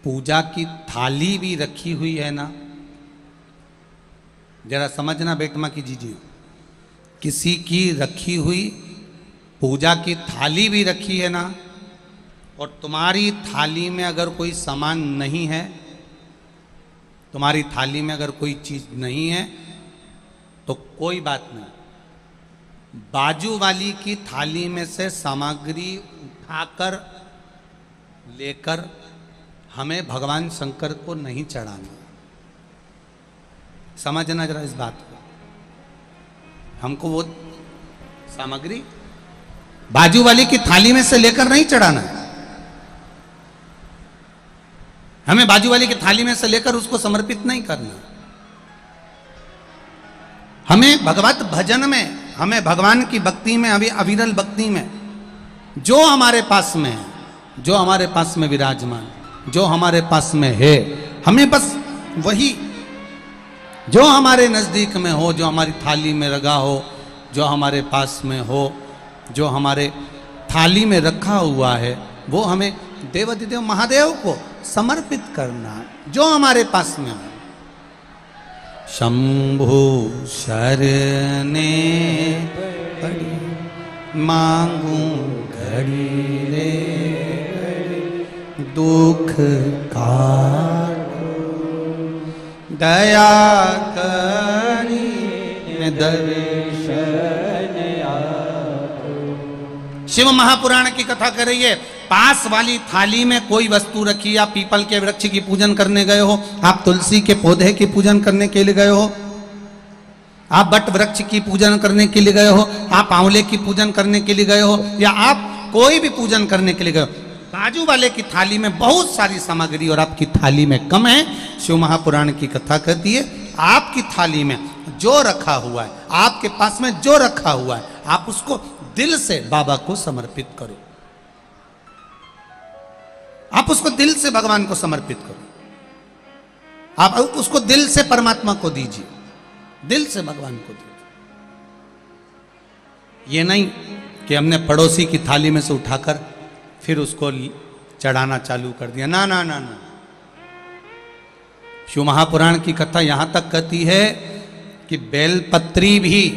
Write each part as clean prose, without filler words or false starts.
पूजा की थाली भी रखी हुई है ना, जरा समझना बेटमा की जीजिए, किसी की रखी हुई पूजा की थाली भी रखी है ना, और तुम्हारी थाली में अगर कोई सामान नहीं है, तुम्हारी थाली में अगर कोई चीज नहीं है तो कोई बात नहीं, बाजू वाली की थाली में से सामग्री उठाकर लेकर हमें भगवान शंकर को नहीं चढ़ाना। समझना जरा इस बात को, हमको वो सामग्री बाजू वाली की थाली में से लेकर नहीं चढ़ाना है, हमें बाजू वाली की थाली में से लेकर उसको समर्पित नहीं करना। हमें भगवत भजन में, हमें भगवान की भक्ति में, अभी अविरल भक्ति में जो हमारे पास में है, जो हमारे पास में विराजमान, जो हमारे पास में है, हमें बस वही जो हमारे नजदीक में हो, जो हमारी थाली में रखा हो, जो हमारे पास में हो, जो हमारे थाली में रखा हुआ है, वो हमें देवाधिदेव महादेव को समर्पित करना है, जो हमारे पास में हो। शंभु शरणे पड़ी मांगू घड़ी रे दुख काटो, दया करी दर्शन आपो। शिव महापुराण की कथा कर रही है, पास वाली थाली में कोई वस्तु रखी, आप पीपल के वृक्ष की पूजन करने गए हो, आप तुलसी के पौधे की पूजन करने के लिए गए हो, आप बट वृक्ष की पूजन करने के लिए गए हो, आप आंवले की पूजन करने के लिए गए हो, या आप कोई भी पूजन करने के लिए गए हो, बाजू वाले की थाली में बहुत सारी सामग्री और आपकी थाली में कम है। शिव महापुराण की कथा कहती है, आपकी थाली में जो रखा हुआ है, आपके पास में जो रखा हुआ है, आप उसको दिल से बाबा को समर्पित करो, आप उसको दिल से भगवान को समर्पित करो, आप उसको दिल से परमात्मा को दीजिए, दिल से भगवान को दीजिए। ये नहीं कि हमने पड़ोसी की थाली में से उठाकर फिर उसको चढ़ाना चालू कर दिया, ना ना ना ना। शिव महापुराण की कथा यहां तक कहती है कि बेलपत्री भी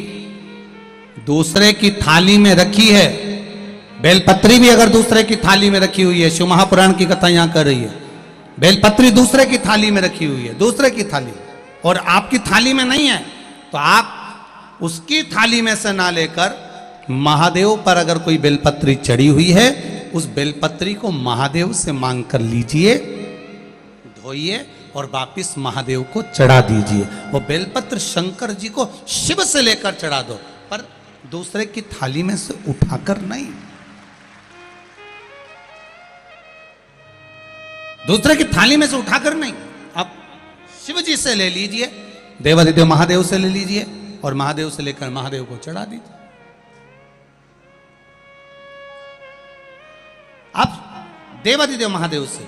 दूसरे की थाली में रखी है, बेलपत्री भी अगर दूसरे की थाली में रखी हुई है, शिव महापुराण की कथा यहां कर रही है, बेलपत्री दूसरे की थाली में रखी हुई है, दूसरे की थाली, और आपकी थाली में नहीं है, तो आप उसकी थाली में से ना लेकर महादेव पर अगर कोई बेलपत्री चढ़ी हुई है, उस बेलपत्री को महादेव से मांग कर लीजिए, धोइए और वापिस महादेव को चढ़ा दीजिए। वो बेलपत्र शंकर जी को शिव से लेकर चढ़ा दो, पर दूसरे की थाली में से उठाकर नहीं, दूसरे की थाली में से उठाकर नहीं, आप शिव जी से ले लीजिए, देवाधिदेव महादेव से ले लीजिए, और महादेव से लेकर महादेव को चढ़ा दीजिए। अब देवाधिदेव महादेव से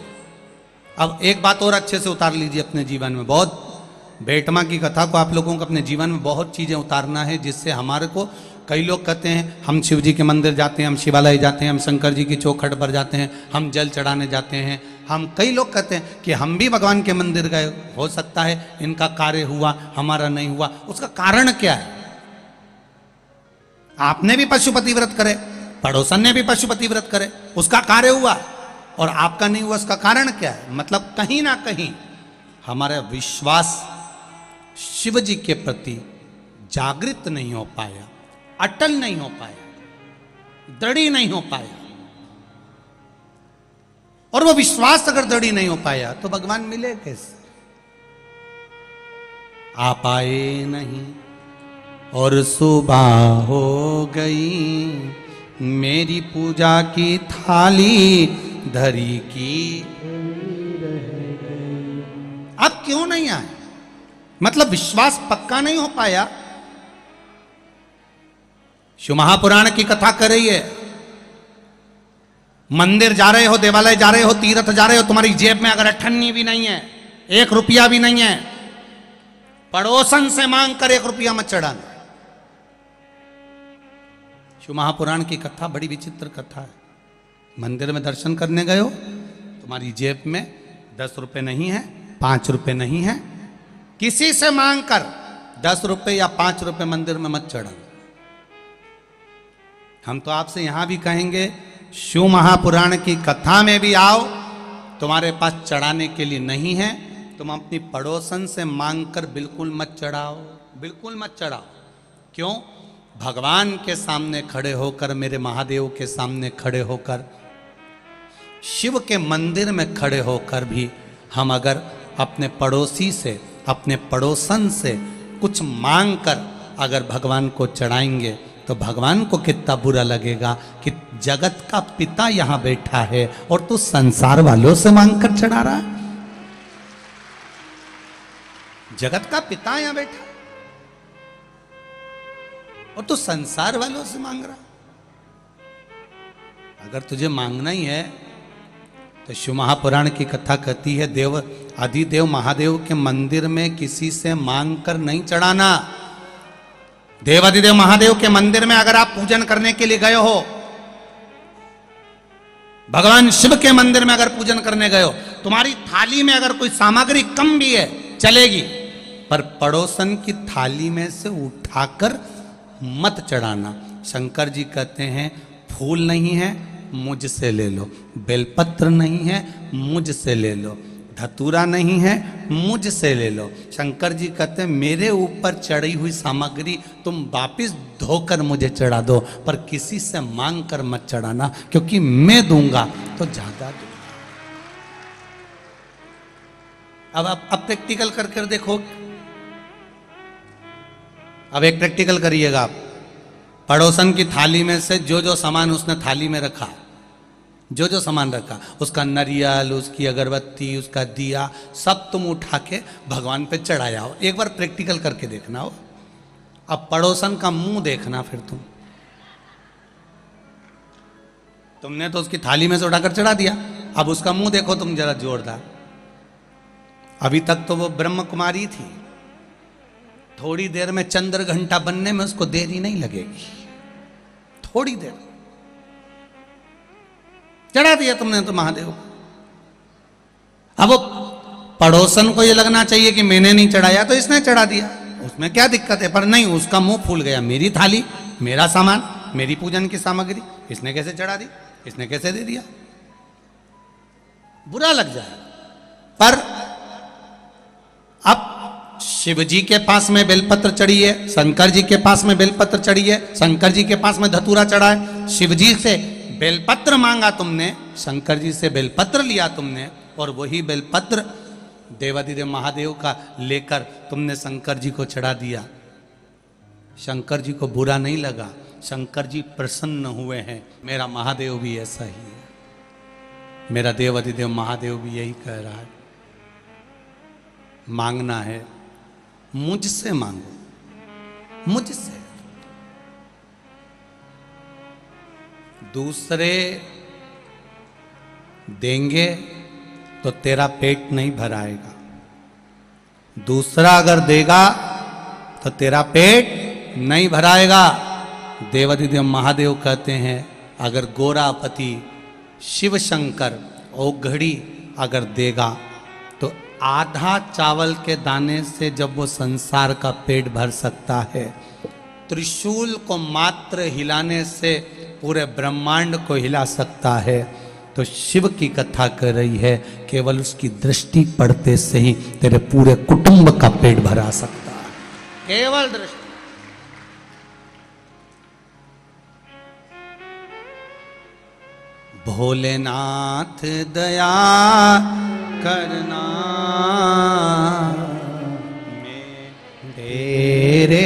अब एक बात और अच्छे से उतार लीजिए अपने जीवन में। बहुत बेटमा की कथा को आप लोगों को अपने जीवन में बहुत चीजें उतारना है, जिससे हमारे को, कई लोग कहते हैं हम शिव जी के मंदिर जाते हैं, हम शिवालय जाते हैं, हम शंकर जी की चौखट पर जाते हैं, हम जल चढ़ाने जाते हैं, हम, कई लोग कहते हैं कि हम भी भगवान के मंदिर गए, हो सकता है इनका कार्य हुआ हमारा नहीं हुआ। उसका कारण क्या है? आपने भी पशुपति व्रत करे, पड़ोसन ने भी पशुपति व्रत करे, उसका कार्य हुआ और आपका नहीं हुआ, उसका कारण क्या है? मतलब कहीं ना कहीं हमारा विश्वास शिव जी के प्रति जागृत नहीं हो पाया, अटल नहीं हो पाया, दृढ़ नहीं हो पाया। और वो विश्वास अगर दृढ़ नहीं हो पाया तो भगवान मिले कैसे? आप आए नहीं और सुबह हो गई, मेरी पूजा की थाली धरी की। अब क्यों नहीं आए? मतलब विश्वास पक्का नहीं हो पाया। शिव महापुराण की कथा कर रही है, मंदिर जा रहे हो, देवालय जा रहे हो, तीर्थ जा रहे हो, तुम्हारी जेब में अगर अठन्नी भी नहीं है, 1 रुपया भी नहीं है, पड़ोसन से मांग कर 1 रुपया मत चढ़ाना। शिव महापुराण की कथा बड़ी विचित्र कथा है। मंदिर में दर्शन करने गए हो, तुम्हारी जेब में ₹10 नहीं है, ₹5 नहीं है, किसी से मांग कर ₹10 या ₹5 मंदिर में मत चढ़ाना। हम तो आपसे यहां भी कहेंगे, शिव महापुराण की कथा में भी आओ, तुम्हारे पास चढ़ाने के लिए नहीं है, तुम अपनी पड़ोसन से मांग कर बिल्कुल मत चढ़ाओ, बिल्कुल मत चढ़ाओ। क्यों? भगवान के सामने खड़े होकर, मेरे महादेव के सामने खड़े होकर, शिव के मंदिर में खड़े होकर भी हम अगर अपने पड़ोसी से, अपने पड़ोसन से कुछ मांग कर अगर भगवान को चढ़ाएंगे तो भगवान को कितना बुरा लगेगा कि जगत का पिता यहां बैठा है और तू संसार वालों से मांग कर चढ़ा रहा है। जगत का पिता यहां बैठा और तू संसार वालों से मांग रहा। अगर तुझे मांगना ही है तो शिव महापुराण की कथा कहती है, देव अधिदेव महादेव के मंदिर में किसी से मांग कर नहीं चढ़ाना। देव अधिदेव महादेव के मंदिर में अगर आप पूजन करने के लिए गए हो, भगवान शिव के मंदिर में अगर पूजन करने गए हो, तुम्हारी थाली में अगर कोई सामग्री कम भी है चलेगी, पर पड़ोसन की थाली में से उठाकर मत चढ़ाना। शंकर जी कहते हैं, फूल नहीं है मुझसे ले लो, बेलपत्र नहीं है मुझसे ले लो, धतूरा नहीं है मुझसे ले लो। शंकर जी कहते हैं, मेरे ऊपर चढ़ी हुई सामग्री तुम वापिस धोकर मुझे चढ़ा दो, पर किसी से मांग कर मत चढ़ाना, क्योंकि मैं दूंगा तो ज्यादा दूंगा। अब आप प्रैक्टिकल कर देखो। अब एक प्रैक्टिकल करिएगा आप। पड़ोसन की थाली में से जो जो सामान उसने थाली में रखा, जो जो सामान रखा, उसका नरियल, उसकी अगरबत्ती, उसका दिया, सब तुम उठा के भगवान पे चढ़ाया हो। एक बार प्रैक्टिकल करके देखना हो। अब पड़ोसन का मुंह देखना। फिर तुमने तो उसकी थाली में से उठाकर चढ़ा दिया, अब उसका मुंह देखो तुम जरा जोरदार। अभी तक तो वो ब्रह्म कुमारी थी, थोड़ी देर में चंद्र घंटा बनने में उसको देरी नहीं लगेगी, थोड़ी देर चढ़ा दिया तुमने तो महादेव। अब वो पड़ोसन को ये लगना चाहिए कि मैंने नहीं चढ़ाया तो इसने चढ़ा दिया, उसमें क्या दिक्कत है, पर नहीं, उसका मुंह फूल गया। मेरी थाली, मेरा सामान, मेरी पूजन की सामग्री इसने कैसे चढ़ा दी, इसने कैसे दे दिया, बुरा लग जाए। पर अब शिव जी के पास में बेलपत्र चढ़ी है, शंकर जी के पास में बेलपत्र चढ़ी है, शंकर जी के पास में धतूरा चढ़ा है। शिव जी से बेलपत्र मांगा तुमने, शंकर जी से बेलपत्र लिया तुमने, और वही बेलपत्र देवाधिदेव महादेव का लेकर तुमने शंकर जी को चढ़ा दिया। शंकर जी को बुरा नहीं लगा, शंकर जी प्रसन्न हुए हैं। मेरा महादेव भी ऐसा ही है, मेरा देवाधिदेव महादेव भी यही कह रहा है, मांगना है मुझसे मांगो, मुझसे। दूसरे देंगे तो तेरा पेट नहीं भराएगा, दूसरा अगर देगा तो तेरा पेट नहीं भराएगा। देवाधिदेव महादेव कहते हैं, अगर गोरापति शिव शंकर औघड़ी अगर देगा तो आधा चावल के दाने से जब वो संसार का पेट भर सकता है, त्रिशूल को मात्र हिलाने से पूरे ब्रह्मांड को हिला सकता है, तो शिव की कथा कर रही है, केवल उसकी दृष्टि पड़ते से ही तेरे पूरे कुटुंब का पेट भरा सकता है, केवल दृष्टि। भोलेनाथ दया करना, मेरे